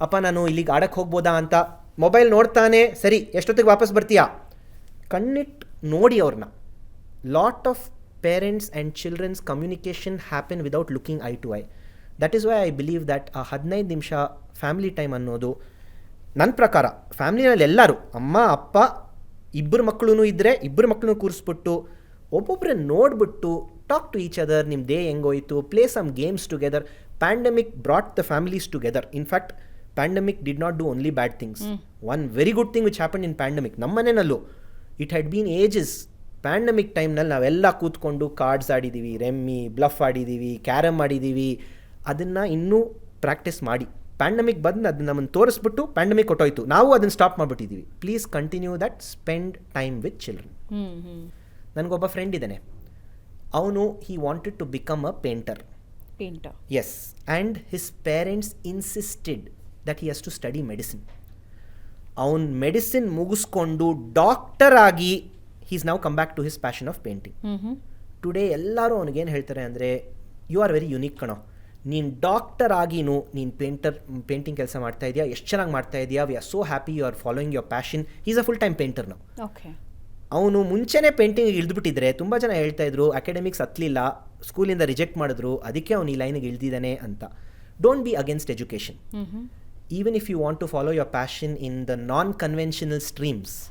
ಅಪ್ಪ ನಾನು ಇಲ್ಲಿಗೆ ಆಡಕ್ಕೆ ಹೋಗ್ಬೋದಾ ಅಂತ ಮೊಬೈಲ್ ನೋಡ್ತಾನೆ, ಸರಿ ಎಷ್ಟೊತ್ತಿಗೆ ವಾಪಸ್ ಬರ್ತೀಯಾ? ಕಣ್ಣಿಟ್ಟು ನೋಡಿ ಅವ್ರನ್ನ. Lot of parents and childrens communication happen without looking eye to eye. That is why I believe that ಆ 15 ನಿಮಿಷ ಫ್ಯಾಮಿಲಿ ಟೈಮ್ ಅನ್ನೋದು ನನ್ನ ಪ್ರಕಾರ ಫ್ಯಾಮಿಲಿನಲ್ಲಿ ಎಲ್ಲರೂ ಅಮ್ಮ ಅಪ್ಪ ಇಬ್ಬರು ಮಕ್ಕಳು ಇದ್ದರೆ ಇಬ್ಬರು ಮಕ್ಕಳನ್ನು ಕೂರಿಸ್ಬಿಟ್ಟು ಒಬ್ಬೊಬ್ಬರೇ ನೋಡಿಬಿಟ್ಟು ಟಾಕ್ ಟು ಈಚ್ ಅದರ್. ನಿಮ್ಮ ಡೇ ಹೆಂಗೋಯ್ತು, play some games together. Pandemic brought the families together. In fact pandemic did not do only bad things. One very good thing which happened in pandemic, ನಮ್ಮನೆಯಲ್ಲೂ it had been ages. Pandemic ಟೈಮ್ನಲ್ಲಿ ನಾವೆಲ್ಲ ಕೂತ್ಕೊಂಡು cards ಆಡಿದ್ದೀವಿ, ರೆಮ್ಮಿ, bluff ಆಡಿದ್ದೀವಿ, carrom ಆಡಿದ್ದೀವಿ. ಅದನ್ನು ಇನ್ನೂ practice ಮಾಡಿ. Pandemic ಬಂದು ಅದನ್ನ ನಮ್ಮನ್ನು ತೋರಿಸ್ಬಿಟ್ಟು pandemic ಹೊಟ್ಟೋಯ್ತು, ನಾವು ಅದನ್ನು ಸ್ಟಾಪ್ ಮಾಡಿಬಿಟ್ಟಿದ್ದೀವಿ. Please continue that, spend time with children. ನನಗೊಬ್ಬ ಫ್ರೆಂಡ್ ಇದ್ದಾನೆ, ಅವನು he wanted to become a painter. Yes, and his parents insisted that he has to study medicine. ಅವನು ಮೆಡಿಸಿನ್ ಮುಗಿಸ್ಕೊಂಡು ಡಾಕ್ಟರ್ ಆಗಿ he's now come back to his passion of painting. Today ಎಲ್ಲರೂ ಅವನಿಗೇನು ಹೇಳ್ತಾರೆ ಅಂದರೆ, ಯು ಆರ್ ವೆರಿ ಯುನೀಕ್ ಕಣೋ, ನೀನು doctor ಆಗಿನೂ ನೀನು ಪೇಂಟಿಂಗ್ ಕೆಲಸ ಮಾಡ್ತಾ ಇದೆಯಾ, ಎಷ್ಟು ಚೆನ್ನಾಗಿ ಮಾಡ್ತಾ ಇದೆಯಾ, we are so happy you are following your passion. Is a full time painter ನಾವು. ಅವನು ಮುಂಚೆನೇ ಪೇಂಟಿಂಗಿಗೆ ಇಳಿದ್ಬಿಟ್ಟಿದ್ರೆ ತುಂಬ ಜನ ಹೇಳ್ತಾ ಇದ್ರು ಅಕಾಡೆಮಿಕ್ಸ್ ಹತ್ತಲಿಲ್ಲ, ಸ್ಕೂಲಿಂದ ರಿಜೆಕ್ಟ್ ಮಾಡಿದ್ರು, ಅದಕ್ಕೆ ಅವನು ಈ ಲೈನಿಗೆ ಇಳಿದಿದ್ದಾನೆ ಅಂತ. Don't be against education. Even if you want to follow your passion in the non-conventional streams,